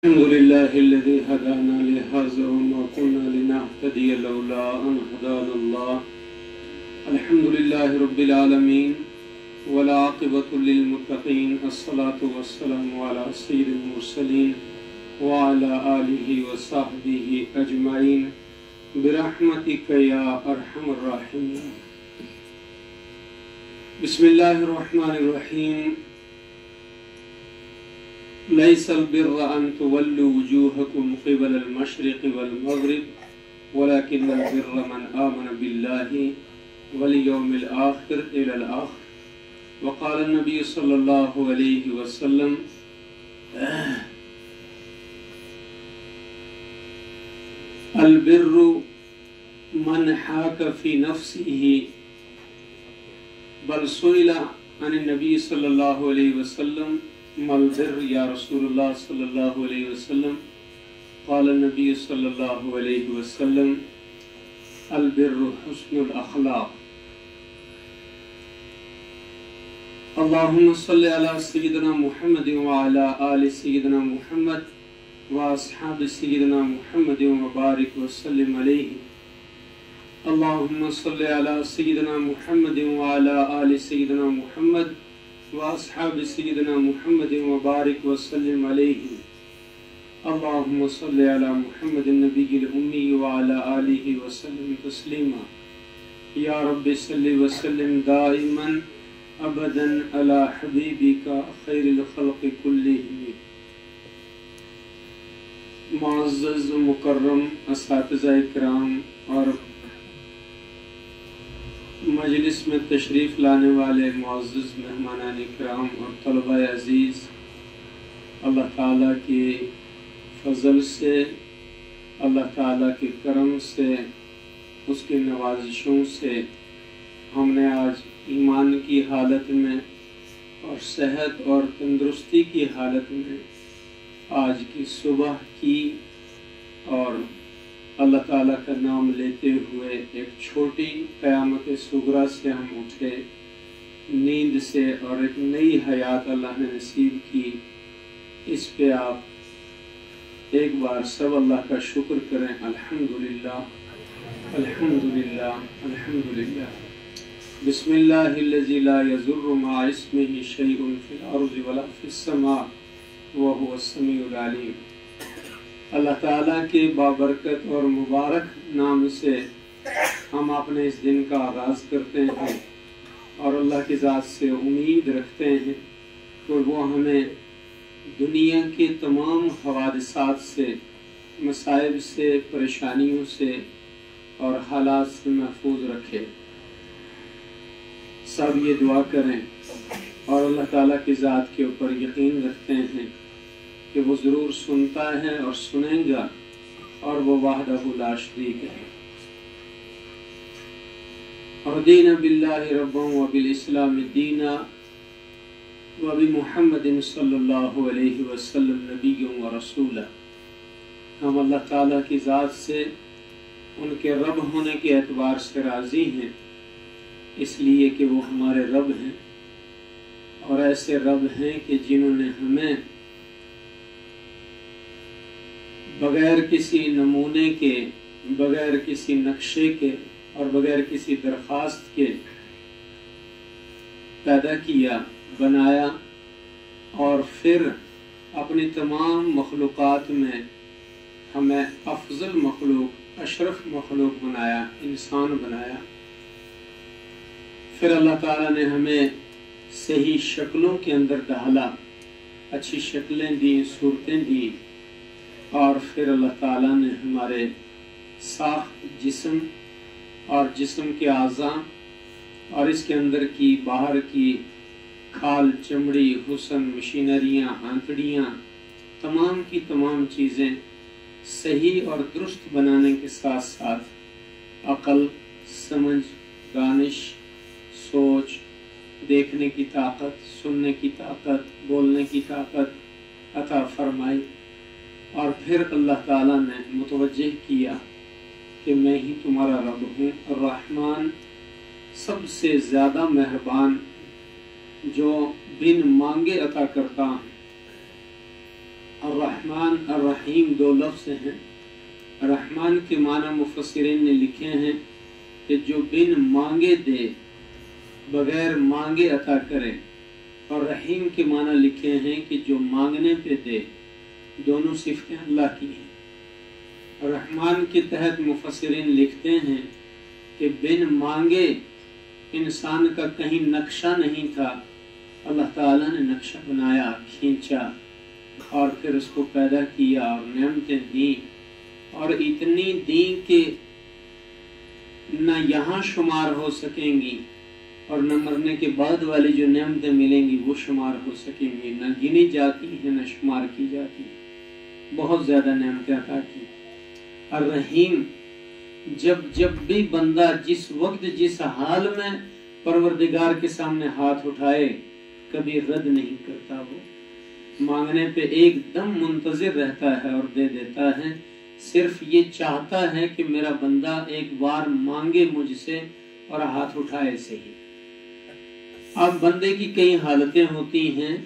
الحمد لله الذي هدانا لهذا وما كنا لنهتدي لولا أن هدانا الله. الحمد لله رب العالمين والعاقبة للمتقين. الصلاة والسلام على سيد المرسلين وعلى آله وصحبه أجمعين برحمتك يا أرحم الراحمين. بسم الله الرحمن الرحيم. ليس البر أن تولوا وجوهكم قبل المشرق والمغرب ولكن البر من آمن بالله واليوم الآخر إلى الآخر. وقال النبي صلى الله عليه وسلم البر من حاك في نفسه. بل سئل عن النبي صلى الله عليه وسلم ما البر یا رسول اللہ صلی اللہ علیہ وسلم؟ قال النبی صلی اللہ علیہ وسلم البر حسن الاخلاق. اللہم صلی علی سیدنا محمد وعلی آل سیدنا محمد واصحاب سیدنا محمد وبارک وسلم علیہ. اللہم صلی علی سیدنا محمد وعلی آل سیدنا محمد واصحاب سیدنا محمد وبارک وسلم علیہ. اللہم صلی علی محمد النبی الامی وعلی آلہ وسلم تسلیما. یا رب صلی وسلم دائما ابدا علی حبیبک خیر الخلق کلہم. معزز مکرم اساتذہ کرام اور مجلس میں تشریف لانے والے معزز مہمانان کرام اور طلبہ عزیز، اللہ تعالیٰ کے فضل سے، اللہ تعالیٰ کے کرم سے، اس کے نوازشوں سے ہم نے آج ایمان کی حالت میں اور صحت اور تندرستی کی حالت میں آج کی صبح کی اور اللہ تعالیٰ کا نام لیتے ہوئے ایک چھوٹی قیامت صغریٰ سے ہم اٹھے، نیند سے، اور ایک نئی حیات اللہ نے نصیب کی. اس پہ آپ ایک بار سب اللہ کا شکر کریں. الحمدللہ الحمدللہ الحمدللہ. بسم اللہ الذی لا یضر مع اسمہ شیء فی الارض ولا فی السماء وہو السمیع العلیم. اللہ تعالیٰ کے بابرکت اور مبارک نام سے ہم اپنے اس دن کا آغاز کرتے ہیں اور اللہ کی ذات سے امید رکھتے ہیں کہ وہ ہمیں دنیا کے تمام حوادثات سے، مصائب سے، پریشانیوں سے اور حالات سے محفوظ رکھے. سب یہ دعا کریں اور اللہ تعالیٰ کی ذات کے اوپر یقین رکھتے ہیں کہ وہ ضرور سنتا ہے اور سنیں گا، اور وہ وحدہ لا شریک ہے. رضینا باللہ ربا وبالاسلام دینا وبمحمد صلی اللہ علیہ وسلم نبی و رسولا. ہم اللہ تعالیٰ کی ذات سے، ان کے رب ہونے کے اعتبار سے راضی ہیں، اس لیے کہ وہ ہمارے رب ہیں، اور ایسے رب ہیں کہ جنہوں نے ہمیں بغیر کسی نمونے کے، بغیر کسی نقشے کے اور بغیر کسی درخواست کے پیدا کیا، بنایا، اور پھر اپنی تمام مخلوقات میں ہمیں افضل مخلوق، اشرف مخلوق بنایا، انسان بنایا. پھر اللہ تعالیٰ نے ہمیں صحیح شکلوں کے اندر ڈھالا، اچھی شکلیں دیں، صورتیں دیں، اور پھر اللہ تعالیٰ نے ہمارے ساخت جسم اور جسم کے اعضاء اور اس کے اندر کی، باہر کی کھال، چمڑی، حسن، مشینریاں، آنتڑیاں، تمام کی تمام چیزیں صحیح اور درست بنانے کے ساتھ ساتھ عقل، سمجھ، دانش، سوچ، دیکھنے کی طاقت، سننے کی طاقت، بولنے کی طاقت عطا فرمائی. اور پھر اللہ تعالیٰ نے متوجہ کیا کہ میں ہی تمہارا رب ہوں، الرحمن، سب سے زیادہ مہربان، جو بن مانگے عطا کرتا ہوں. الرحمن الرحیم دو لفظ ہیں۔ رحمان کے معنی مفسرین نے لکھے ہیں کہ جو بن مانگے دے، بغیر مانگے عطا کرے، اور رحیم کے معنی لکھے ہیں کہ جو مانگنے پہ دے۔ دونوں صفتیں اللہ کی ہیں۔ رحمان کے تحت مفسرین لکھتے ہیں کہ بن مانگے انسان کا کہیں نقشہ نہیں تھا، اللہ تعالیٰ نے نقشہ بنایا، کھینچا، اور پھر اس کو پیدا کیا اور نعمتیں دیں، اور اتنی دیں کہ نہ یہاں شمار ہو سکیں گی، اور نہ مرنے کے بعد والی جو نعمتیں ملیں گی وہ شمار ہو سکیں گی، نہ گنی جاتی ہیں نہ شمار کی جاتی ہیں۔ بہت زیادہ نعمتیں عطا کی۔ الرحیم، جب بھی بندہ جس وقت جس حال میں پروردگار کے سامنے ہاتھ اٹھائے، کبھی رد نہیں کرتا، وہ مانگنے پہ ایک دم منتظر رہتا ہے اور دے دیتا ہے۔ صرف یہ چاہتا ہے کہ میرا بندہ ایک بار مانگے مجھ سے اور ہاتھ اٹھائے صحیح۔ اب بندے کی کئی حالتیں ہوتی ہیں،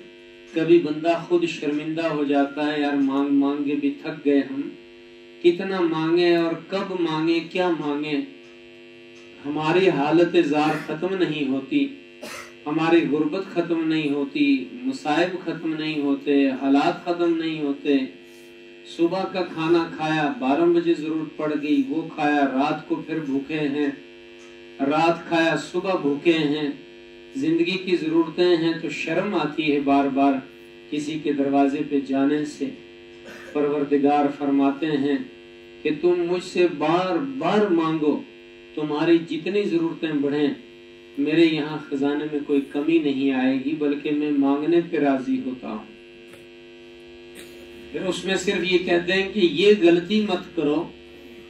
کبھی بندہ خود شرمندہ ہو جاتا ہے، یار مانگ مانگے بھی تھک گئے ہم، کتنا مانگے اور کب مانگے، کیا مانگے۔ ہماری حالت زار ختم نہیں ہوتی، ہماری غربت ختم نہیں ہوتی، مصائب ختم نہیں ہوتے، حالات ختم نہیں ہوتے۔ صبح کا کھانا کھایا، 12 بجے ضرورت پڑ گئی، وہ کھایا، رات کو پھر بھوکے ہیں، رات کھایا صبح بھوکے ہیں۔ زندگی کی ضرورتیں ہیں تو شرم آتی ہے بار بار کسی کے دروازے پہ جانے سے۔ پروردگار فرماتے ہیں کہ تم مجھ سے بار بار مانگو، تمہاری جتنی ضرورتیں بڑھیں، میرے یہاں خزانے میں کوئی کمی نہیں آئے گی، بلکہ میں مانگنے پہ راضی ہوتا ہوں۔ پھر اس میں صرف یہ کہتے ہیں کہ یہ غلطی مت کرو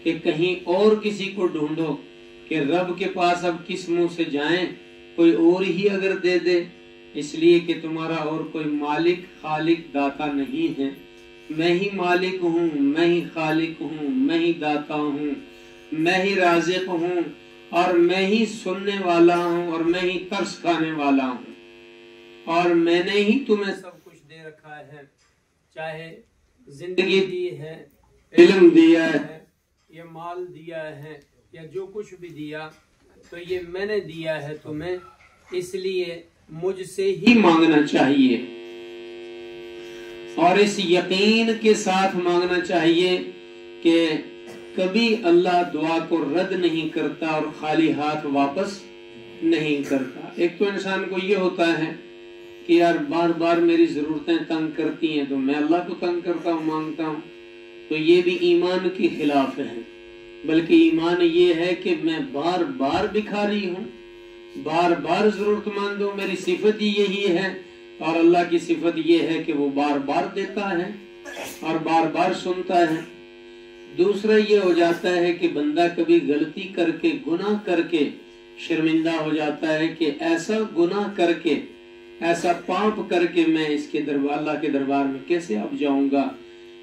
کہ کہیں اور کسی کو ڈھونڈو کہ رب کے پاس اب کس منہ سے جائیں، کوئی اور ہی اگر دے دے، اس لیے کہ تمہارا اور کوئی مالک خالق داتا نہیں ہے۔ میں ہی مالک ہوں، میں ہی خالق ہوں، میں ہی داتا ہوں، میں ہی رازق ہوں، اور میں ہی سننے والا ہوں، اور میں ہی ترس کھانے والا ہوں، اور میں نے ہی تمہیں سب کچھ دے رکھا ہے، چاہے زندگی دی ہے، علم دیا ہے، یا مال دیا ہے، یا جو کچھ بھی دیا، تو یہ میں نے دیا ہے تمہیں، اس لیے مجھ سے ہی مانگنا چاہیے، اور اس یقین کے ساتھ مانگنا چاہیے کہ کبھی اللہ دعا کو رد نہیں کرتا اور خالی ہاتھ واپس نہیں کرتا۔ ایک تو انسان کو یہ ہوتا ہے کہ یار بار بار میری ضرورتیں تنگ کرتی ہیں تو میں اللہ کو تنگ کرتا ہوں، مانگتا ہوں، تو یہ بھی ایمان کے خلاف ہے۔ بلکہ ایمان یہ ہے کہ میں بار بار بھکاری ہوں، بار بار ضرورت مند ہوں، میری صفت ہی یہی ہے، اور اللہ کی صفت یہ ہے کہ وہ بار بار دیتا ہے اور بار بار سنتا ہے۔ دوسرا یہ ہو جاتا ہے کہ بندہ کبھی غلطی کر کے، گناہ کر کے شرمندہ ہو جاتا ہے کہ ایسا گناہ کر کے، ایسا پاپ کر کے میں اس کے دربار، اللہ کے دربار میں کیسے اب جاؤں گا،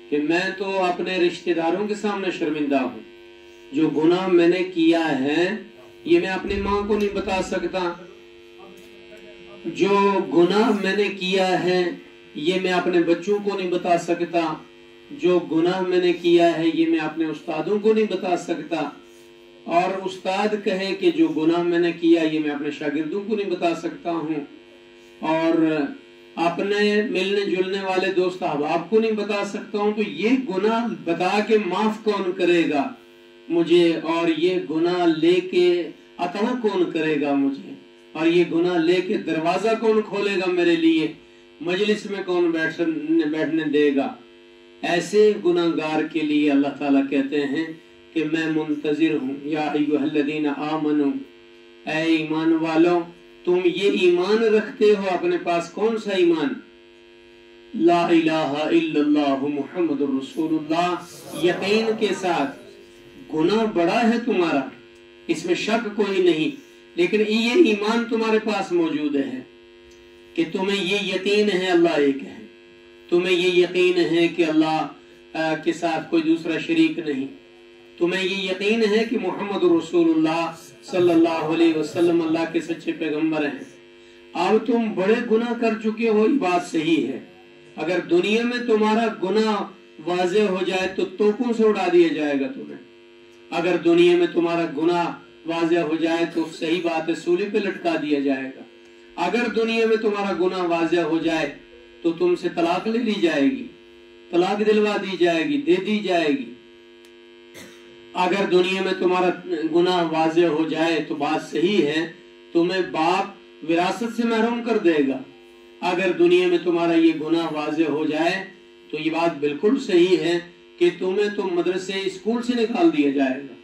کہ میں تو اپنے رشتہ داروں کے سامنے شرمندہ ہوں۔ جو گناہ میں نے کیا ہے یہ میں اپنی ماں کو نہیں بتا سکتا، جو گناہ میں نے کیا ہے یہ میں اپنے بچوں کو نہیں بتا سکتا، جو گناہ میں نے کیا ہے یہ میں اپنے استادوں کو نہیں بتا سکتا، اور استاد کہے کہ جو گناہ میں نے کیا یہ میں اپنے شاگردوں کو نہیں بتا سکتا ہوں، اور اپنے ملنے جلنے والے دوست احباب کو نہیں بتا سکتا ہوں، تو یہ گناہ بتا کے معاف کون کرے گا مجھے، اور یہ گناہ لے کے عطا کون کرے گا مجھے، اور یہ گناہ لے کے دروازہ کون کھولے گا میرے لیے، مجلس میں کون بیٹھنے دے گا۔ ایسے گناہگار کے لیے اللہ تعالیٰ کہتے ہیں کہ میں منتظر ہوں۔ یا ایھا الذین آمنوا، اے ایمان والو، تم یہ ایمان رکھتے ہو اپنے پاس، کون سا ایمان؟ لا الہ الا اللہ محمد رسول اللہ، یقین کے ساتھ۔ گناہ بڑا ہے تمہارا، اس میں شک کوئی نہیں، لیکن یہ ایمان تمہارے پاس موجود ہے کہ تمہیں یہ یقین ہے اللہ ایک ہے، تمہیں یہ یقین ہے کہ اللہ کے ساتھ کوئی دوسرا شریک نہیں، تمہیں یہ یقین ہے کہ محمد رسول اللہ صلی اللہ علیہ وسلم اللہ کے سچے پیغمبر ہیں۔ اب تم بڑے گناہ کر چکے ہو، یہ بات صحیح ہے، اگر دنیا میں تمہارا گناہ واضح ہو جائے تو توپوں سے اڑا دیا جائے گا تمہیں. اگر دنیا میں تمہارا گناہ واضح ہو جائے تو صحیح بات ہے سولی پہ لٹکا دیا جائے گا. اگر دنیا میں تمہارا گناہ واضح ہو جائے تو تم سے طلاق لے لی جائے گی, طلاق دلوا دی جائے گی, دے دی جائے گی. اگر دنیا میں تمہارا گناہ واضح ہو جائے تو بات صحیح ہے تمہیں باپ وراثت سے محروم کر دے گا. اگر دنیا میں تمہارا یہ گناہ واضح ہو جائے تو یہ بات بالکل صحیح ہے کہ تمہیں تو مدرسے اسکول سے نکال دیا جائے گا.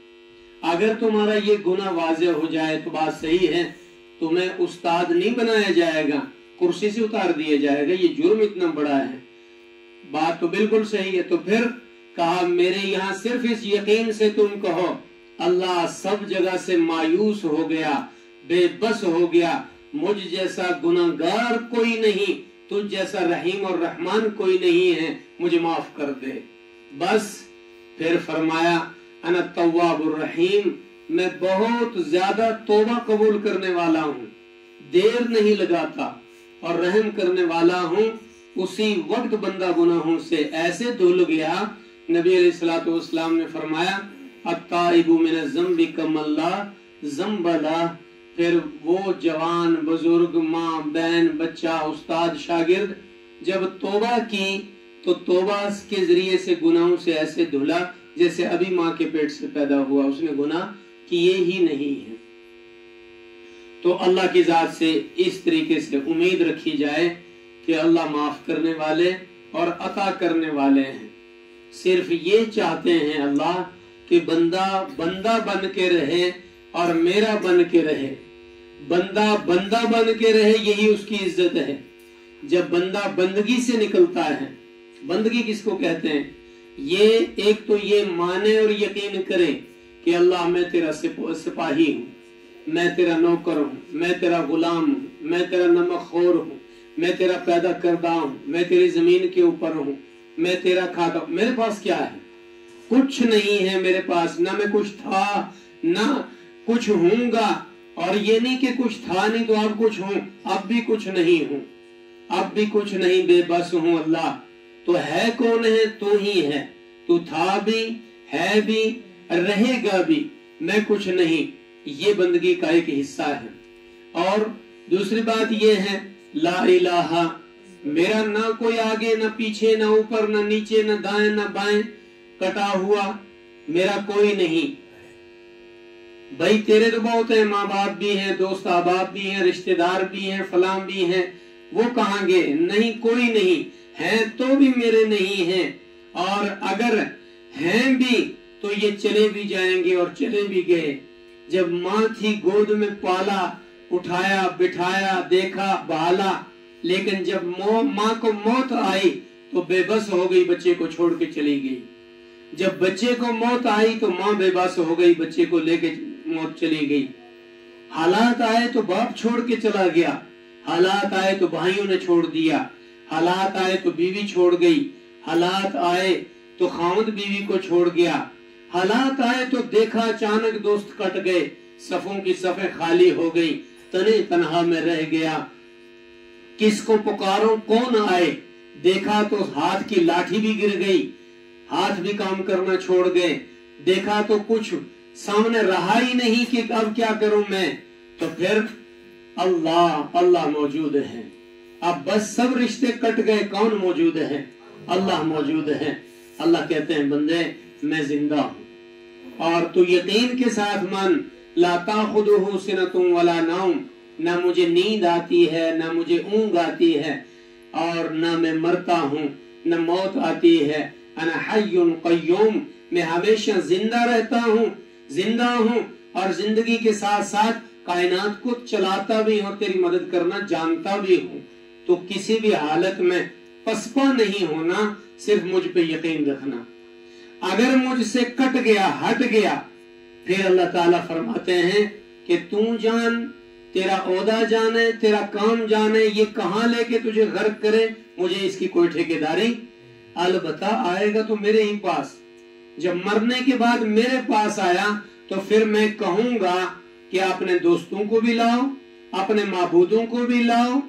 اگر تمہارا یہ گناہ واضح ہو جائے تو بات صحیح ہے تمہیں استاد نہیں بنایا جائے گا, کرسی سے اتار دیا جائے گا. یہ جرم اتنا بڑا ہے. بات تو بالکل صحیح ہے. تو پھر کہا میرے یہاں صرف اس یقین سے تم کہو اللہ سب جگہ سے مایوس ہو گیا, بے بس ہو گیا, مجھ جیسا گناہگار کوئی نہیں, تجھ جیسا رحیم اور رحمان کوئی نہیں ہے, مجھے معاف کر دے. بس پھر فرمایا انا التواب الرحیم, میں بہت زیادہ توبہ قبول کرنے والا ہوں, دیر نہیں لگاتا اور رحم کرنے والا ہوں. اسی وقت بندہ گناہوں سے ایسے دھل گیا, نبی علیہ الصلوۃ والسلام نے فرمایا التائب من الذنب کمن لا ذنب لہ. پھر وہ جوان, بزرگ, ماں, بہن, بچہ, استاد, شاگرد جب توبہ کی تو توبہ کے ذریعے سے گناہوں سے ایسے دھلا جیسے ابھی ماں کے پیٹ سے پیدا ہوا, اس نے گناہ کیے ہی نہیں ہیں. تو اللہ کی ذات سے اس طریقے سے امید رکھی جائے کہ اللہ معاف کرنے والے اور عطا کرنے والے ہیں. صرف یہ چاہتے ہیں اللہ کہ بندہ بن کے رہے اور میرا بن کے رہے. بندہ بن کے رہے, یہی اس کی عزت ہے. جب بندہ بندگی سے نکلتا ہے, بندگی کس کو کہتے ہیں, یہ ایک تو یہ مانے اور یقین کرے کہ اللہ میں تیرا سپاہی ہوں, میں تیرا نوکر ہوں, میں تیرا غلام ہوں, میں تیرا نمک خور ہوں, میں تیرا پیدا کردہ ہوں, میں تیری زمین کے اوپر ہوں, میں تیرا کھاتا ہوں. میرے پاس کیا ہے؟ کچھ نہیں ہے میرے پاس. نہ میں کچھ تھا نہ کچھ ہوں گا, اور یہ نہیں کہ کچھ تھا نہیں تو اب کچھ ہوں, اب بھی کچھ نہیں ہوں, اب بھی کچھ نہیں, بے بس ہوں. اللہ تو ہے کون ہے؟ تو ہی ہے. تو تھا بھی, ہے بھی, رہے گا بھی, میں کچھ نہیں. یہ بندگی کا ایک حصہ ہے. اور دوسری بات یہ ہے لا الہ, میرا نہ کوئی آگے نہ پیچھے, نہ اوپر نہ نیچے, نہ دائیں نہ بائیں, کٹا ہوا میرا کوئی نہیں. بھائی تیرے تو بہت ہیں, ماں باپ بھی ہیں, دوست احباب بھی ہیں, رشتہ دار بھی ہیں, فلاں بھی ہیں, وہ کہاں گے؟ نہیں, کوئی نہیں. ہیں تو بھی میرے نہیں ہیں, اور اگر ہیں بھی تو یہ چلے بھی جائیں گے اور چلے بھی گئے. جب ماں تھی گود میں پالا, اٹھایا, بٹھایا, دیکھا, بہالا, لیکن جب ماں کو موت آئی تو بے بس ہو گئی, بچے کو چھوڑ کے چلی گئی. جب بچے کو موت آئی تو ماں بے بس ہو گئی, بچے کو لے کے موت چلی گئی. حالات آئے تو باپ چھوڑ کے چلا گیا, حالات آئے تو بھائیوں نے چھوڑ دیا, حالات آئے تو بیوی چھوڑ گئی, حالات آئے تو خاوند بیوی کو چھوڑ گیا, حالات آئے تو دیکھا اچانک دوست کٹ گئے, صفوں کی صفیں خالی ہو گئی, تنے تنہا میں رہ گیا. کس کو پکاروں کون آئے, دیکھا تو ہاتھ کی لاٹھی بھی گر گئی, ہاتھ بھی کام کرنا چھوڑ گئے, دیکھا تو کچھ سامنے رہا ہی نہیں کہ اب کیا کروں میں. تو پھر اللہ موجود ہے. اب بس سب رشتے کٹ گئے, کون موجود ہے؟ اللہ موجود ہے. اللہ کہتے ہیں بندے میں زندہ ہوں, اور تو یقین کے ساتھ مان لا تاخذہ سنۃ ولا نوم, نہ مجھے نیند آتی ہے نہ مجھے اونگ آتی ہے, اور نہ میں مرتا ہوں نہ موت آتی ہے. انا حی قیوم, میں ہمیشہ زندہ رہتا ہوں, زندہ ہوں, اور زندگی کے ساتھ ساتھ کائنات کو چلاتا بھی ہوں اور تیری مدد کرنا جانتا بھی ہوں. تو کسی بھی حالت میں پسپا نہیں ہونا, صرف مجھ پہ یقین رکھنا. اگر مجھ سے کٹ گیا, ہٹ گیا, پھر اللہ تعالیٰ فرماتے ہیں کہ تو جان, تیرا عہدہ جانے, تیرا کام جانے, یہ کہاں لے کے تجھے غرق کرے, مجھے اس کی کوئی ٹھیکیداری. البتہ آئے گا تو میرے ہی پاس. جب مرنے کے بعد میرے پاس آیا تو پھر میں کہوں گا کہ اپنے دوستوں کو بھی لاؤ, اپنے معبودوں کو بھی لاؤ,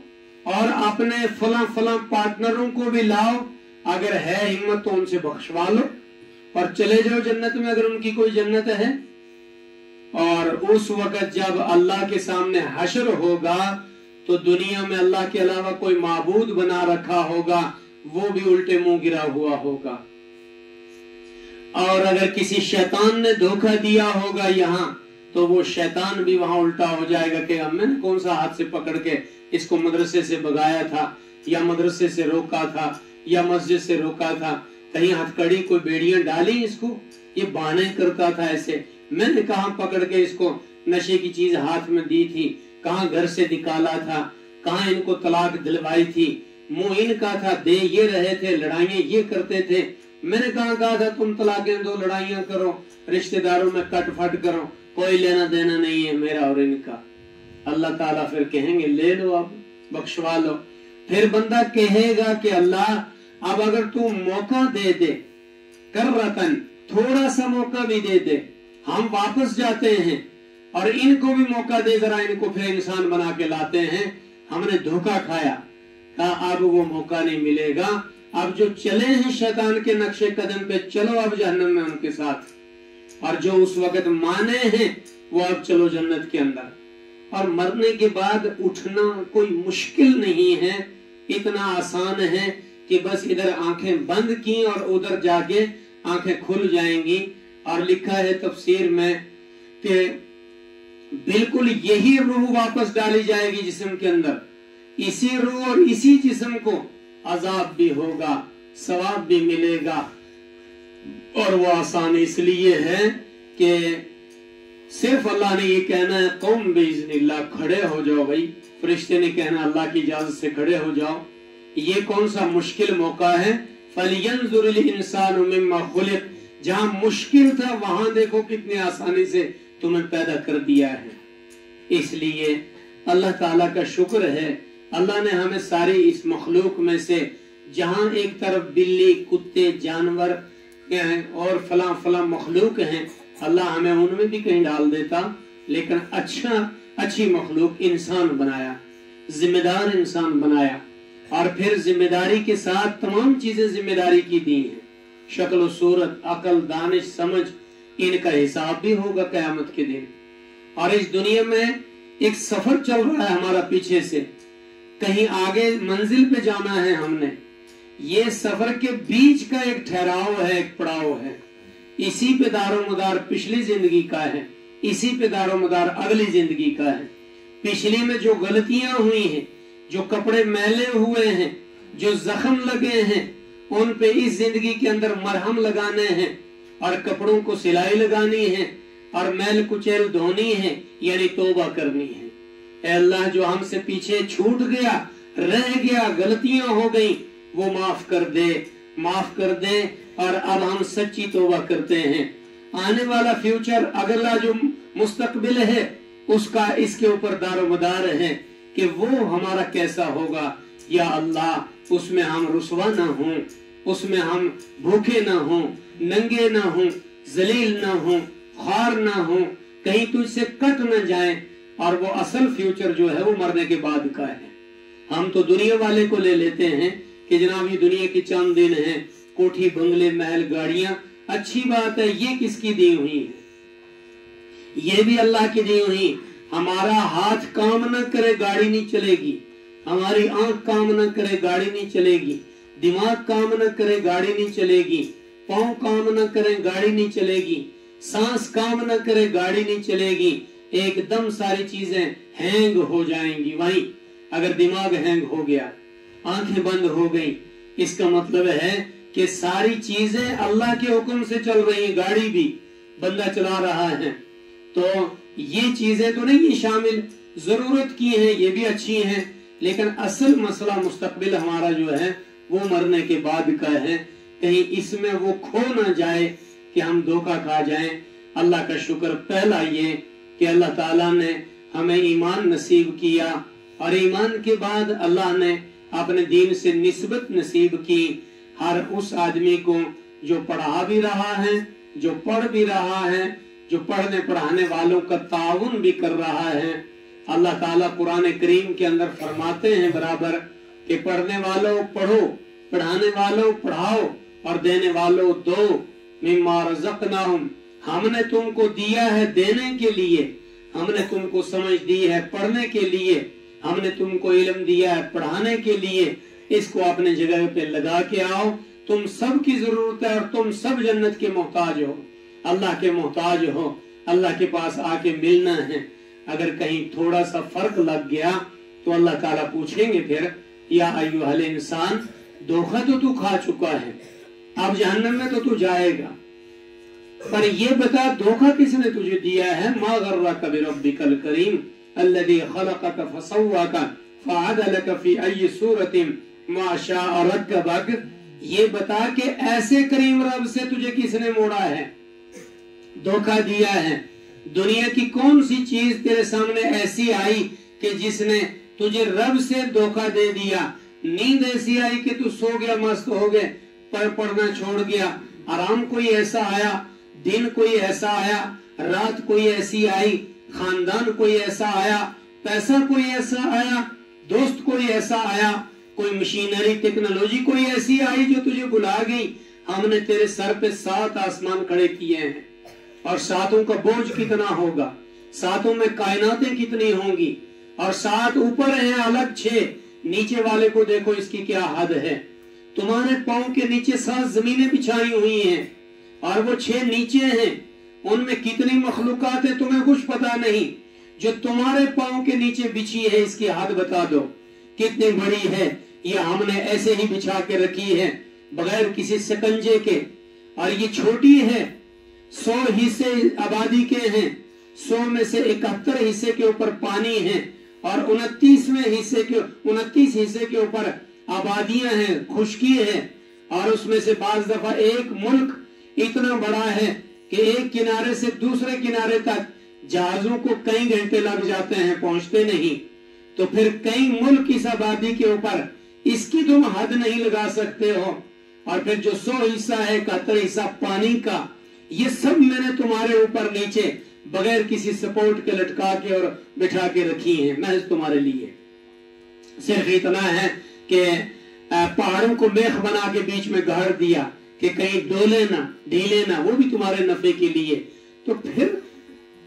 اور अपने फला फला पार्टनरों को भी लाओ, अगर है हिम्मत तो उनसे बख्शवा लो और चले जाओ जन्नत में, अगर उनकी कोई जन्नत है। और उस वक्त जब अल्लाह के सामने हश्र होगा तो दुनिया में अल्लाह के अलावा कोई माबूद बना रखा होगा, वो भी उल्टे मुंह गिरा हुआ होगा। और अगर किसी शैतान ने धोखा दिया होगा यहाँ, तो वो शैतान भी वहां उल्टा हो जाएगा कि हमने कौन सा हाथ से पकड़ के इसको मदरसे से भगाया था, या मदरसे से रोका था, या मस्जिद से रोका था, कहीं हथकड़ी कोई बेड़ियां डाली इसको, ये बहाने करता था ऐसे, मैंने कहाँ पकड़ के इसको नशे की चीज हाथ में दी थी, कहाँ घर से निकाला था, कहाँ इनको तलाक दिलवाई थी, मुंह इनका था, दे ये रहे थे, लड़ाइयां ये करते थे, मैंने कहा था तुम तलाकें दो, लड़ाइयां करो, रिश्तेदारों में कट फट करो, कोई लेना देना नहीं है मेरा और इनका। अल्लाह ताला फिर कहेंगे ले लो, अब बख्शवा लो। फिर बंदा कहेगा कि अल्लाह अब अगर तू मौका दे दे, कर्रतन थोड़ा सा मौका भी दे दे, हम वापस जाते हैं और इनको भी मौका दे, जरा इनको फिर इंसान बना के लाते हैं, हमने धोखा खाया। कहा अब वो मौका नहीं मिलेगा, अब जो चले हैं शैतान के नक्शे कदम पे, चलो अब जहन्नम में उनके साथ, और जो उस वक्त माने हैं वो अब चलो जन्नत के अंदर। और मरने के बाद उठना कोई मुश्किल नहीं है, इतना आसान है कि बस इधर आंखें बंद की और उधर जाके आंखें खुल जाएंगी। और लिखा है तफसीर में कि बिल्कुल यही रूह वापस डाली जाएगी जिस्म के अंदर, इसी रूह और इसी जिस्म को अजाब भी होगा, सवाब भी मिलेगा। और वो आसान इसलिए है कि सिर्फ अल्लाह ने ये कहना है कौम बिइज़्निल्लाह, खड़े हो जाओ भाई, फरिश्ते ने कहना अल्लाह की इजाजत से खड़े हो जाओ। ये कौन सा मुश्किल मौका है, फलियंजुरिल इंसानु मिम्मा खुलिक, जहां मुश्किल था वहां देखो कितनी आसानी से तुम्हें पैदा कर दिया है। इसलिए अल्लाह ताला का शुक्र है, अल्लाह ने हमें सारी इस मखलूक में से, जहां एक तरफ बिल्ली, कुत्ते, जानवर और फला फला मखलूक हैं, अल्लाह हमें उनमें भी कहीं डाल देता, लेकिन अच्छी मखलूक इंसान बनाया, जिम्मेदार इंसान बनाया, और फिर जिम्मेदारी के साथ तमाम चीजें जिम्मेदारी की दी हैं, शक्ल सूरत, अकल, दानिश, समझ, इनका हिसाब भी होगा क़यामत के दिन। और इस दुनिया में एक सफर चल रहा है हमारा पीछे से, कहीं आगे मंजिल पे जाना है हमने, ये सफर के बीच का एक ठहराव है, एक पड़ाव है, इसी पे दारोमदार पिछली जिंदगी का है, इसी पे दारोमदार अगली जिंदगी का है। पिछली में जो गलतियां हुई हैं, जो कपड़े मैले हुए हैं, जो जख्म लगे हैं, उन पे इस जिंदगी के अंदर मरहम लगाने हैं और कपड़ों को सिलाई लगानी है और मैल कुचैल धोनी है, यानी तौबा करनी है। ऐ अल्लाह, जो हमसे पीछे छूट गया, रह गया, गलतियां हो गई, वो माफ कर दे, माफ कर दे। और अब हम सच्ची तौबा करते हैं। आने वाला फ्यूचर, अगला जो मुस्तकबिल है, उसका इसके ऊपर दारोमदार है कि वो हमारा कैसा होगा। या अल्लाह, उसमें हम रुसवा ना हों, उसमें हम भूखे ना हों, नंगे ना हों, जलील ना हों, ख्वार ना हों, कहीं तुझसे कट ना जाए। और वो असल फ्यूचर जो है वो मरने के बाद का है। हम तो दुनिया वाले को ले लेते हैं कि जनाब ये दुनिया की चंद दिन है, कोठी, बंगले, महल, गाड़ियां, अच्छी बात है, ये किसकी दी हुई है? ये भी अल्लाह की दी हुई। हमारा हाथ काम न करे गाड़ी नहीं चलेगी, हमारी आंख काम न करे गाड़ी नहीं चलेगी, दिमाग काम न करे गाड़ी नहीं चलेगी, पाँव काम न करे गाड़ी नहीं चलेगी, सांस काम न करे गाड़ी नहीं चलेगी, एकदम सारी चीजें हैंग हो जाएंगी। वहीं अगर दिमाग हैंग हो गया, आंखें बंद हो गई, इसका मतलब है कि सारी चीजें अल्लाह के हुक्म से चल रही हैं। गाड़ी भी बंदा चला रहा है, तो ये चीजें तो नहीं शामिल, जरूरत की हैं, ये भी अच्छी हैं, लेकिन असल मसला मुस्तकबिल हमारा जो है वो मरने के बाद का है। कहीं इसमें वो खो ना जाए कि हम धोखा खा जाएं। अल्लाह का शुक्र पहला ये कि अल्लाह ताला ने हमें ईमान नसीब किया, और ईमान के बाद अल्लाह ने अपने दीन से निस्बत नसीब की हर उस आदमी को जो पढ़ा भी रहा है, जो पढ़ भी रहा है, जो पढ़ने पढ़ाने वालों का ताउन भी कर रहा है। अल्लाह ताला कुरान करीम के अंदर फरमाते हैं बराबर कि पढ़ने वालों पढ़ो, पढ़ाने वालों पढ़ाओ और देने वालों दो। मिम्मा रज़क़नाहुम, हमने तुमको दिया है देने के लिए, हमने तुमको समझ दी है पढ़ने के लिए, हमने तुमको इल्म दिया है पढ़ाने के लिए। इसको अपने जगह पे लगा के आओ। तुम सब की जरूरत है और तुम सब जन्नत के मोहताज हो, अल्लाह के मोहताज हो, अल्लाह के पास आके मिलना है। अगर कहीं थोड़ा सा फर्क लग गया तो अल्लाह ताला पूछेंगे फिर, या अय्युहल इंसान, धोखा तो तू खा चुका है, अब जहन्नम में तो तू जाएगा, पर ये बता धोखा किसने तुझे दिया है। मा गर्रका बिरब्बिकल करीम अल्लज़ी खलक़का फसव्वाका फ़अदलका फ़ी अय्यि सूरतिन मा शाअ रक्कबक। ये बता के ऐसे करीम रब से तुझे किसने मोड़ा है, धोखा दिया है। दुनिया की कौन सी चीज तेरे सामने ऐसी आई कि जिसने तुझे रब से धोखा दे दिया। नींद ऐसी आई कि तू सो गया, मस्त हो गए, पर पढ़ना छोड़ गया। आराम कोई ऐसा आया, दिन कोई ऐसा आया, रात कोई ऐसी आई, खानदान कोई ऐसा आया, पैसा कोई ऐसा आया, दोस्त कोई ऐसा आया, कोई मशीनरी टेक्नोलॉजी कोई ऐसी आई जो तुझे बुला गई। हमने तेरे सर पे 7 आसमान खड़े किए हैं और 7 का बोझ कितना होगा, 7 में कायनातें कितनी होंगी, और 7 ऊपर हैं अलग, 6 नीचे वाले को देखो इसकी क्या हद है। तुम्हारे पांव के नीचे 7 जमीनें बिछाई हुई हैं और वो 6 नीचे हैं, उनमें कितनी मखलूकात है तुम्हें कुछ पता नहीं। जो तुम्हारे पांव के नीचे बिछी है इसकी हद बता दो कितनी बड़ी है। ये हमने ऐसे ही बिछा के रखी है बगैर किसी सकंजे के, और ये छोटी है। 100 हिस्से आबादी के हैं, 100 में से 71 हिस्से के ऊपर पानी है और 29 हिस्से के ऊपर आबादियां हैं, खुशकी है। और उसमें से बाज दफा एक मुल्क इतना बड़ा है कि एक किनारे से दूसरे किनारे तक जहाजों को कई घंटे लग जाते हैं, पहुंचते नहीं। तो फिर कई मुल्क इस आबादी के ऊपर, इसकी तुम हद नहीं लगा सकते हो। और फिर जो 100 हिस्सा है, 71 हिस्सा पानी का, ये सब मैंने तुम्हारे ऊपर नीचे बगैर किसी सपोर्ट के लटका के और बिठा के रखी है महज तुम्हारे लिए। सिर्फ इतना है कि पहाड़ों को मेख बना के बीच में गाड़ दिया कि कहीं डोले ना, ढीले ना, वो भी तुम्हारे नफे के लिए। तो फिर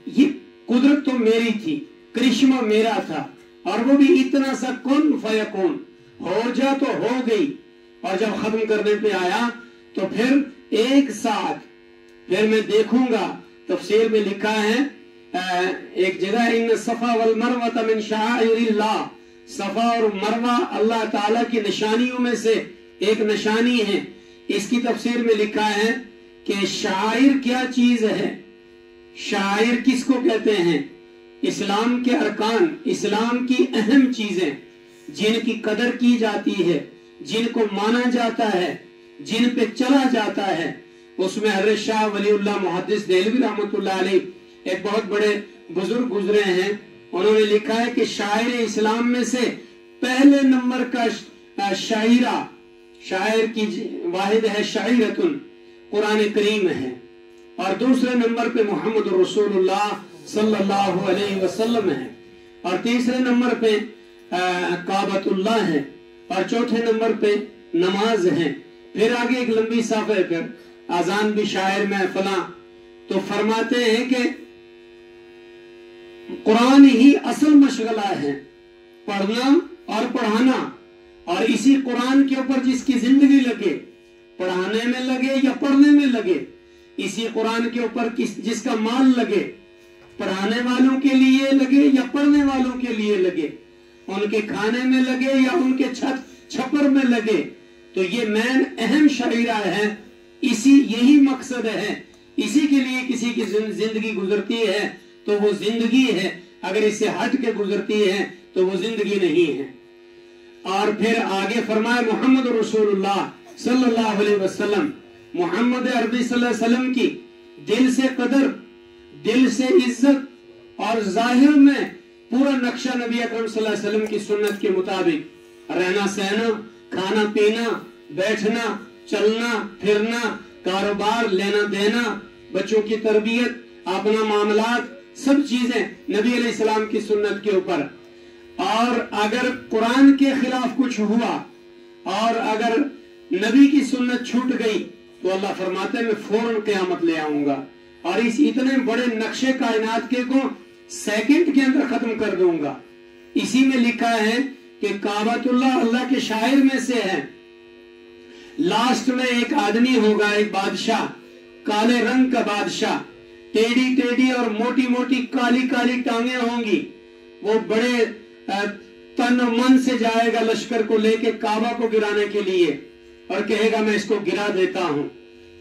ये कुदरत तो मेरी थी, करिश्मा मेरा था, और वो भी इतना सा कुन फयकुन, हो जा तो हो गई। और जब खत्म करने पे आया तो फिर एक साथ फिर मैं देखूंगा। तफसीर में लिखा है एक जगह, इन सफा वल मरवा मिन शाइरिल्लाह, सफा और मरवा अल्लाह ताला की निशानियों में से एक निशानी है। इसकी तफसीर में लिखा है कि शायर क्या चीज है, शायर किसको कहते हैं। इस्लाम के अरकान, इस्लाम की अहम चीजें जिनकी कदर की जाती है, जिनको माना जाता है, जिन पे चला जाता है, उसमें हज़रत शाह वलीउल्लाह मुहद्दिस देहलवी रहमतुल्लाह अलैह एक बहुत बड़े बुजुर्ग गुजरे हैं। उन्होंने लिखा है कि शायर इस्लाम में से पहले नंबर का शायरा, शायर की वाहिद है शायरतुन, कुरान करीम है। और दूसरे नंबर पे मोहम्मद रसूलुल्लाह सल्लल्लाहु अलैहि वसल्लम है, और तीसरे नंबर पे काबतुल्लाह है, और चौथे नंबर पे नमाज है। फिर आगे एक लंबी साफ है, फिर आजान भी शायर में फला। तो फरमाते हैं कि कुरान ही असल मशगला है, पढ़ना और पढ़ाना। और इसी कुरान के ऊपर जिसकी जिंदगी लगे, पढ़ाने में लगे या पढ़ने में लगे, इसी कुरान के ऊपर जिसका माल लगे, पढ़ाने वालों के लिए लगे या पढ़ने वालों के लिए लगे, उनके खाने में लगे या उनके छत छप्पर में लगे, तो ये मैन अहम शायरा है। यही मकसद है, इसी के लिए किसी की जिंदगी गुजरती है तो वो जिंदगी है, अगर इससे हट के गुजरती है तो वो जिंदगी नहीं है। और फिर आगे फरमाया मोहम्मद रसूलुल्लाह सल्लल्लाहु अलैहि वसल्लम, मोहम्मद अरबी सल्लल्लाहु अलैहि वसल्लम की दिल से कदर, दिल से इज्जत, और जाहिर में पूरा नक्शा नबी अकरम सल्लल्लाहु अलैहि वसल्लम की सुन्नत के मुताबिक, रहना सहना, खाना पीना, बैठना, चलना फिरना, कारोबार, लेना देना, बच्चों की तरबियत, अपना मामलात, सब चीजें नबी अलैहिस्सलाम की सुन्नत के ऊपर। और अगर कुरान के खिलाफ कुछ हुआ और अगर नबी की सुन्नत छूट गई तो अल्लाह फरमाते हैं मैं फौरन क़यामत ले आऊंगा और इस इतने बड़े नक्शे कायनात के को सेकंड के अंदर खत्म कर दूंगा। इसी में लिखा है कि काबतुल्लाह अल्लाह के शायर में से है। लास्ट में एक आदमी होगा, एक बादशाह, काले रंग का बादशाह, टेढ़ी टेढ़ी और मोटी मोटी काली काली टांगे होंगी। वो बड़े तन मन से जाएगा लश्कर को लेके काबा को गिराने के लिए और कहेगा मैं इसको गिरा देता हूं।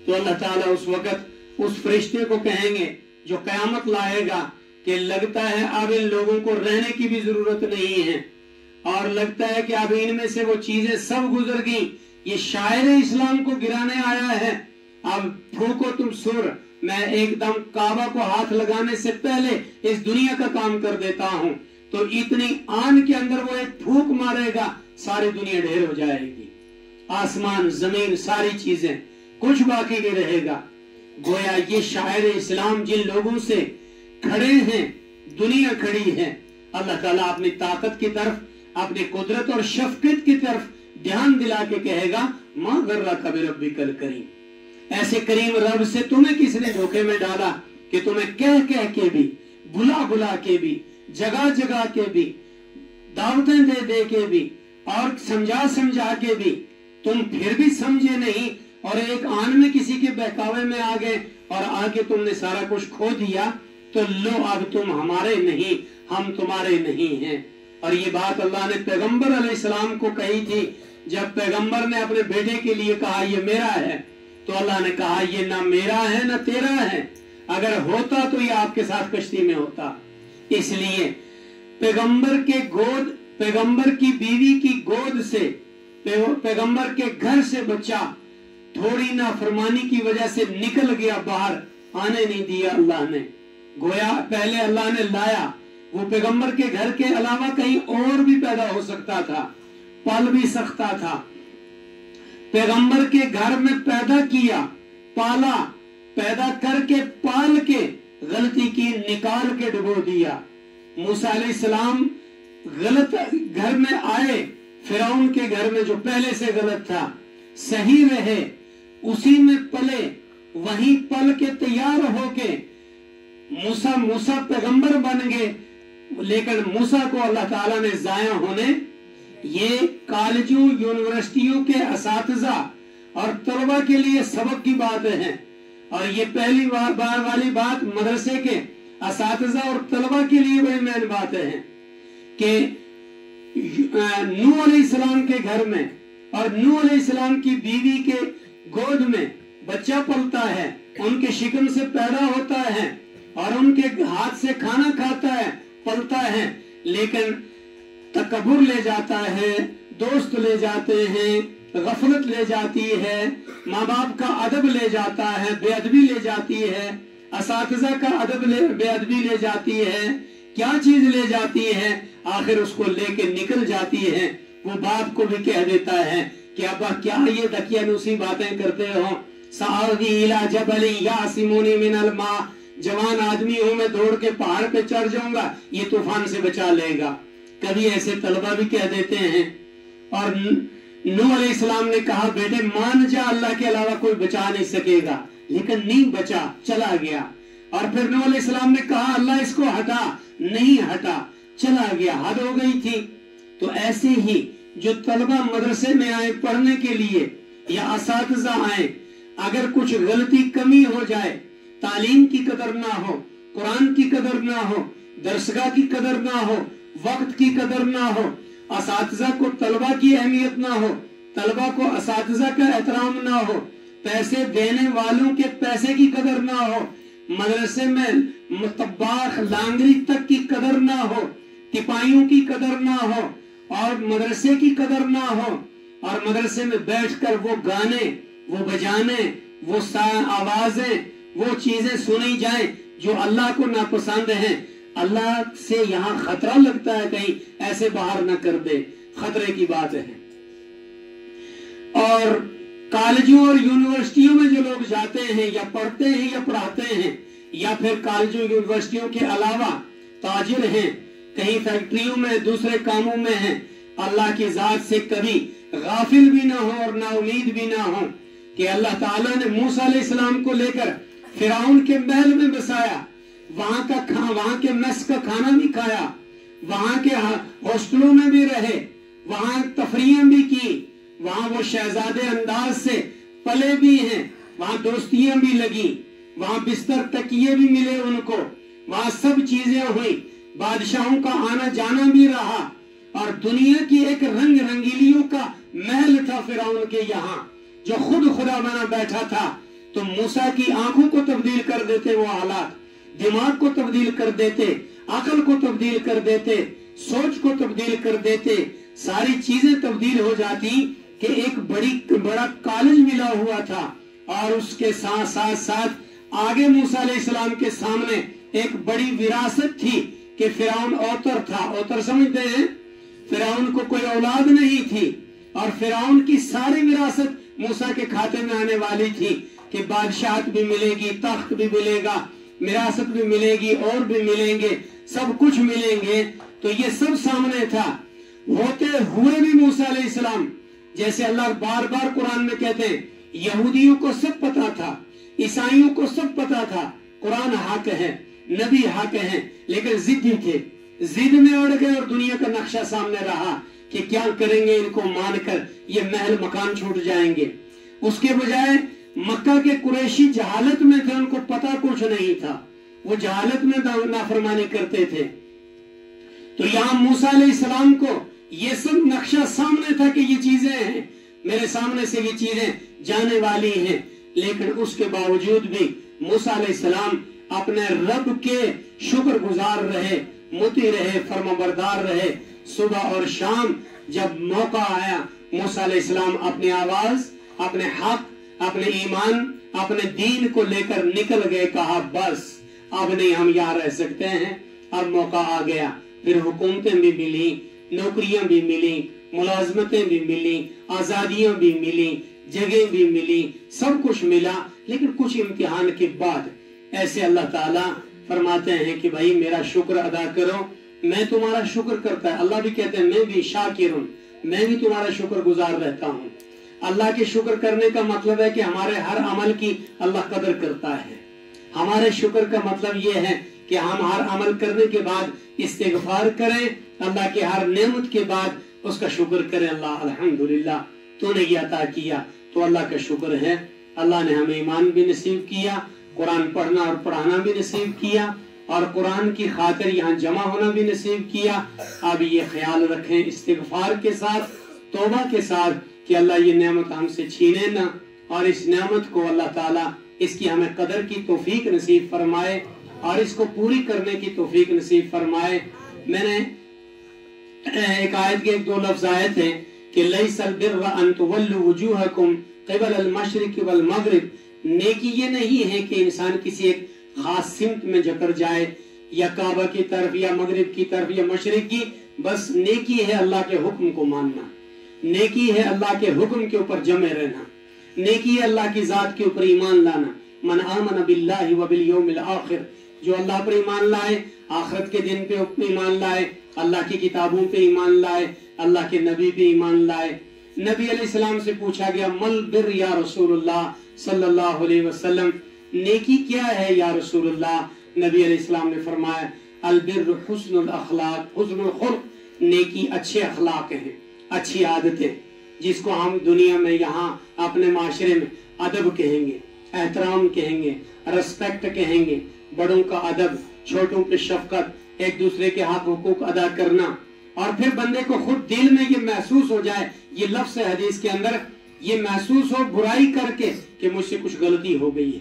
तो अल्लाह ताला उस वक्त उस फरिश्ते को कहेंगे जो कयामत लाएगा कि लगता है अब इन लोगों को रहने की भी जरूरत नहीं है और लगता है कि अब इनमें से वो चीजें सब गुजर गई, ये शायर इस्लाम को गिराने आया है, अब फूको तुम सुर, मैं एकदम काबा को हाथ लगाने से पहले इस दुनिया का काम कर देता हूं। तो इतनी आन के अंदर वो एक फूक मारेगा, सारी दुनिया ढेर हो जाएगी, आसमान जमीन सारी चीजें, कुछ बाकी नहीं रहेगा। गोया ये शायर इस्लाम जिन लोगों से खड़े हैं, दुनिया खड़ी है, अल्लाह ताला अपनी ताकत की तरफ, अपनी कुदरत और शफकत की तरफ ध्यान दिला के कहेगा मां गर्रा कबीर रब्बी कल करीम। ऐसे करीम रब से तुम्हें किसने धोखे में डाला कि तुम्हें कह कह के भी, बुला बुला के भी, जगह जगह के भी, दावतें दे दे के भी और समझा समझा के भी तुम फिर भी समझे नहीं और एक आन में किसी के बहकावे में आ गए और आगे तुमने सारा कुछ खो दिया। तो लो अब तुम हमारे नहीं, हम तुम्हारे नहीं हैं। और ये बात अल्लाह ने पैगंबर अलैहिस्सलाम को कही थी। जब पैगंबर ने अपने बेटे के लिए कहा ये मेरा है, तो अल्लाह ने कहा ये ना मेरा है ना तेरा है, अगर होता तो ये आपके साथ कश्ती में होता। इसलिए पैगंबर के गोद, पैगंबर की बीवी की गोद से, पैगंबर के घर से बच्चा थोड़ी नाफरमानी की वजह से निकल गया, बाहर आने नहीं दिया अल्लाह ने। गोया पहले अल्लाह ने लाया, वो पैगंबर के घर के अलावा कहीं और भी पैदा हो सकता था, पल भी सकता था। पैगंबर के घर में पैदा किया, पाला, पैदा करके पाल के गलती की, निकाल के डुबो दिया। मूसा अलैहिस्सलाम गलत घर में आए, फिरौन के घर में जो पहले से गलत था, सही रहे, उसी में पले, वहीं पल के तैयार होके मूसा पैगंबर बन गए। लेकिन मूसा को अल्लाह ताला ने जाया होने, ये कॉलेजों यूनिवर्सिटियों के असातिज़ा और तलबा के लिए सबक की बात है। और ये पहली बार वाली बात मदरसे के असातिज़ा और तलबा के लिए बड़ी मेन बात है कि नूह अलैहिस्सलाम के घर में और नूह अलैहिस्सलाम की बीवी के गोद में बच्चा पलता है, उनके शिकम से पैदा होता है और उनके हाथ से खाना खाता है, पलता है। लेकिन तकब्बुर ले जाता है, दोस्त ले जाते हैं, गफलत ले जाती है, माँ बाप का अदब ले जाता है, बेअदबी ले जाती है, असातिज़ा का अदब बेअदबी ले जाती है, क्या चीज ले जाती है, आखिर उसको लेके निकल जाती है। वो बाप को भी कह देता है कि अब्बा क्या ये दकियानूसी बातें करते हो, सावी इला जबली यासिमुनी मिनल मा, जवान आदमी हूं मैं, दौड़ के पहाड़ पे चढ़ जाऊंगा, ये तूफान से बचा लेगा। कभी ऐसे तलबा भी कह देते हैं। और नूह अलैहिस्सलाम ने कहा बेटे मान जा, अल्लाह के अलावा कोई बचा नहीं सकेगा, लेकिन नहीं बचा, चला गया। और फिर नूह अलैहिस्सलाम ने कहा अल्लाह इसको हटा, नहीं हटा, चला गया, हद हो गई थी। तो ऐसे ही जो तलबा मदरसे में आए पढ़ने के लिए या असातिज़ा आए, अगर कुछ गलती कमी हो जाए, तालीम की कदर ना हो, कुरान की कदर ना हो, दरसगाह की कदर ना हो, वक्त की कदर ना हो, असातिज़ा को तलबा की अहमियत ना हो, तलबा को असातिज़ा का एहतराम ना हो, पैसे देने वालों के पैसे की कदर ना हो, मदरसे में मुतब्बाख लांगरी तक की कदर ना हो, तिपाइयों की कदर ना हो और मदरसे की कदर ना हो, और मदरसे में बैठकर वो गाने, वो बजाने, वो आवाजें, वो चीजें सुनी जाएं जो अल्लाह को नापसंद हैं। अल्लाह से यहाँ खतरा लगता है, कहीं ऐसे बाहर न कर दे, खतरे की बात है। और कॉलेजों और यूनिवर्सिटियों में जो लोग जाते हैं या पढ़ते हैं या पढ़ाते हैं, या फिर कॉलेजों यूनिवर्सिटियों के अलावा ताजिर हैं, कहीं फैक्ट्रियों में दूसरे कामों में हैं, अल्लाह की जात से कभी गाफिल भी ना हो और ना उम्मीद भी ना हो कि अल्लाह ताला ने मूसा अलैहिस्सलाम को लेकर फिरौन के महल में बसाया, वहां के मेस का खाना भी खाया, वहां के हॉस्टलों में भी रहे, वहां तफरीहें भी की, वहां वो शहजादे अंदाज से पले भी हैं, वहां दोस्तियां भी लगी, वहां बिस्तर तकिए भी मिले उनको, वहां सब चीजें हुई, बादशाहों का आना जाना भी रहा और दुनिया की एक रंग रंगीलियों का महल था फिरौन के यहाँ, जो खुद खुदा बना बैठा था। तो मूसा की आंखों को तब्दील कर देते वो हालात, दिमाग को तब्दील कर देते, अकल को तब्दील कर देते, सोच को तब्दील कर देते, सारी चीजें तब्दील हो जाती कि एक बड़ा कॉलेज मिला हुआ था और उसके साथ साथ साथ आगे मूसा अलैहिस्सलाम के सामने एक बड़ी विरासत थी कि फिरौन औतर था। औतर समझते हैं? फिरौन को कोई औलाद नहीं थी और फिरौन की सारी विरासत मूसा के खाते में आने वाली थी कि बादशाहत भी मिलेगी, तख्त भी मिलेगा, विरासत भी मिलेगी और भी मिलेंगे, सब कुछ मिलेंगे। तो ये सब सामने था। होते हुए भी मूसा अलैहिस्सलाम, जैसे अल्लाह बार बार कुरान में कहते हैं, यहूदियों को सब पता था, ईसाइयों को सब पता था, कुरान हक है, नबी हक है, लेकिन जिद्दी थे, जिद में अड़ गए और दुनिया का नक्शा सामने रहा कि क्या करेंगे, इनको मानकर ये महल मकान छूट जाएंगे। उसके बजाय मक्का के कुरैशी जहालत में थे, उनको पता कुछ नहीं था, वो जहालत में नाफरमानी करते थे। तो यहाँ मूसा अलैहिस्सलाम को ये सब नक्शा सामने था कि ये चीजें हैं, मेरे सामने से ये चीजें जाने वाली हैं, लेकिन उसके बावजूद भी मूसा अलैहिस्सलाम अपने रब के शुक्रगुजार रहे, मुती रहे, फरमाबरदार रहे। सुबह और शाम जब मौका आया, मूसा अलैहिस्सलाम अपनी आवाज, अपने हक, अपने ईमान, अपने दीन को लेकर निकल गए। कहा बस अब नहीं हम यहाँ रह सकते हैं, अब मौका आ गया। फिर हुकूमतें भी मिली, नौकरियां भी मिली, मुलाजमतें भी मिली, आजादियां भी मिली, जगह भी मिली, सब कुछ मिला। लेकिन कुछ इम्तिहान के बाद ऐसे अल्लाह ताला फरमाते हैं कि भाई मेरा शुक्र अदा करो, मैं तुम्हारा शुक्र करता है। अल्लाह भी कहते हैं मैं भी शाकिरुन, मैं भी तुम्हारा शुक्र गुजार रहता हूँ। अल्लाह के शुक्र करने का मतलब है कि हमारे हर अमल की अल्लाह कदर करता है। हमारे शुक्र का मतलब ये है कि हम हर अमल करने के बाद इस्तिगफार करें, अल्लाह के हर नेमत के बाद उसका शुक्र करें। अल्लाह अल्हम्दुलिल्लाह तूने ये अता किया, तो अल्लाह का शुक्र है। अल्लाह ने हमें ईमान भी नसीब किया, कुरान पढ़ना और पढ़ाना भी नसीब किया और कुरान की खातिर यहाँ जमा होना भी नसीब किया। अब ये ख्याल रखें इस्तिगफार के साथ, तौबा के साथ कि अल्लाह ये नेमत हमसे छीने ना, और इस नेमत को अल्लाह ताला इसकी हमें कदर की तौफीक नसीब फरमाए और इसको पूरी करने की तौफीक नसीब फरमाए। मैंने एक आयत के एक दो लफ्ज आए थे कि लैसल बिर्र अन तुवल्लु वुजूहकुम क़िबल अल-मशरिक़ वल मग़रिब। नेकी ये नहीं है कि इंसान किसी एक खास सिमत में जकर जाए, या काबा की तरफ या मगरिब की तरफ या मशरिक की। बस नेकी है अल्लाह के हुक्म को मानना, नेकी है अल्लाह के हुक्म के ऊपर जमे रहना, नेकी है अल्लाह की जात के ऊपर ईमान लाना। मन आमन बिल्लाहि व बिल यौमिल आखिर, जो अल्लाह पर ईमान लाए, आखिरत के दिन पे ईमान लाए, अल्लाह की किताबों पे ईमान लाए, अल्लाह के नबी पे ईमान लाए। नबी अलैहिस्सलाम से पूछा गया मल बिर या रसूलुल्लाह सल्लल्लाहु अलैहि वसल्लम, नेकी क्या है या रसूलुल्लाह? नबी अलैहिस्सलाम ने फरमाया अल बिर्रु हुस्नुल अखलाक, हुस्नुल खुल्क, नेकी अच्छे अखलाक हैं, अच्छी आदतें, जिसको हम दुनिया में यहाँ अपने माशरे में अदब कहेंगे, एहतराम कहेंगे, रिस्पेक्ट कहेंगे, बड़ों का अदब, छोटों पे शफकत, एक दूसरे के हक हुकूक अदा करना। और फिर बंदे को खुद दिल में ये महसूस हो जाए, ये लफ्ज़ है हदीस के अंदर, ये महसूस हो बुराई करके कि मुझसे कुछ गलती हो गई है,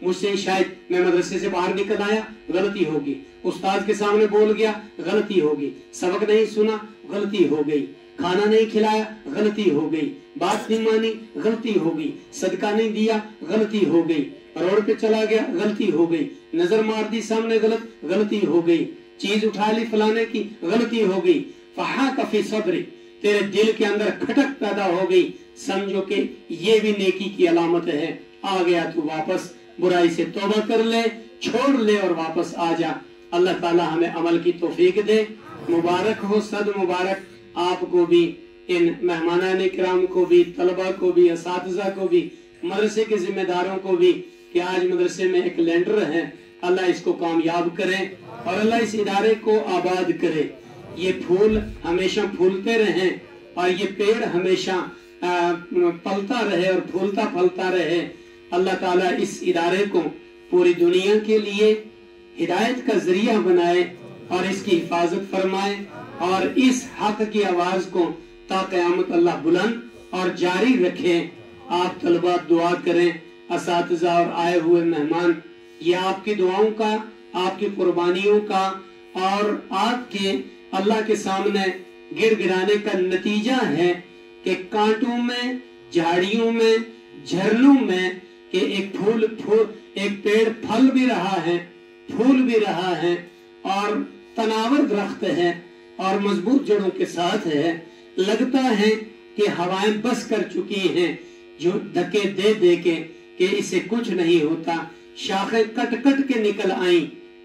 मुझसे शायद मैं मदरसे से बाहर निकल आया, गलती होगी, उस्ताद के सामने बोल गया, गलती होगी, सबक नहीं सुना, गलती हो गई, खाना नहीं खिलाया, गलती हो गई, बात नहीं मानी, गलती हो गई, सदका नहीं दिया, गलती हो गई, रोड पे चला गया, गलती हो गई, नजर मार दी सामने, गलती हो गई, चीज उठा ली फलाने की, गलती हो गई। फहाका फी सदरी, तेरे दिल के अंदर खटक पैदा हो गई, समझो कि ये भी नेकी की अलामत है। आ गया तू वापस, बुराई से तौबा कर ले, छोड़ ले और वापस आ जा। अल्लाह ताला हमें अमल की तौफीक दे। मुबारक हो, सद मुबारक आपको भी, इन मेहमानान किराम को भी, तलबा को भी, असातिज़ा को भी, मदरसे के जिम्मेदारों को भी कि आज मदरसे में एक लैंडर है। अल्लाह इसको कामयाब करे और अल्लाह इस इदारे को आबाद करे। ये फूल हमेशा फूलते रहें और ये पेड़ हमेशा पलता रहे और फूलता फलता रहे। अल्लाह ताला इस इदारे को पूरी दुनिया के लिए हिदायत का जरिया बनाए और इसकी हिफाजत फरमाए और इस हक की आवाज को ता क़यामत अल्लाह बुलंद और जारी रखे। आप तलबा दुआ करें, असातिज़ा और आए हुए मेहमान, ये आपकी दुआओं का, आपकी कुर्बानियों का और आपके अल्लाह के सामने गिड़गिड़ाने का नतीजा है कि कांटों में, झाड़ियों में, झरनों में कि एक पेड़ फल भी रहा है, फूल भी रहा है और तनावर दरख्त है और मजबूत जड़ों के साथ है। लगता है कि हवाएं बस कर चुकी हैं, जो धक्के दे दे के कि इसे कुछ नहीं होता। शाखें कट कट के निकल आई,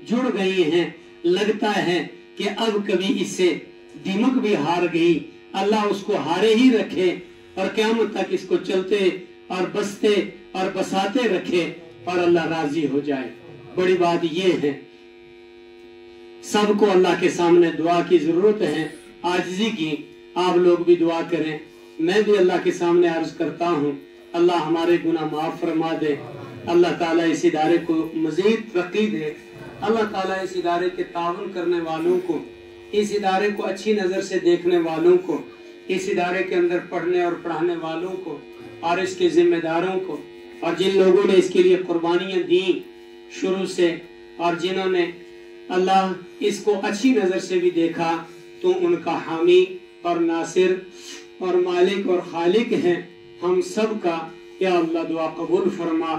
जुड़ गई हैं। लगता है कि अब कभी इससे दिमक भी हार गई। अल्लाह उसको हारे ही रखे और क़यामत तक इसको चलते और बसते और बसाते रखे और अल्लाह राजी हो जाए। बड़ी बात ये है, सबको अल्लाह के सामने दुआ की जरूरत है, आजिज़ी की। आप लोग भी दुआ करें, मैं भी अल्लाह के सामने अर्ज करता हूँ, अल्लाह हमारे गुनाह माफ फरमा दे। अल्लाह ताला इस इदारे को मजीद तरक्की दे। अल्लाह ताला इस इदारे के ताउन करने वालों को, इस इदारे को अच्छी नज़र से देखने वालों को, इस इदारे के अंदर पढ़ने और पढ़ाने वालों को और इसके जिम्मेदारों को और जिन लोगों ने इसके लिए कुर्बानियाँ दी शुरू से और जिन्होंने अल्लाह इसको अच्छी नज़र से भी देखा, तो उनका हामी और नासिर और मालिक और खालिक है हम सब का। या अल्लाह दुआ कबूल फरमा।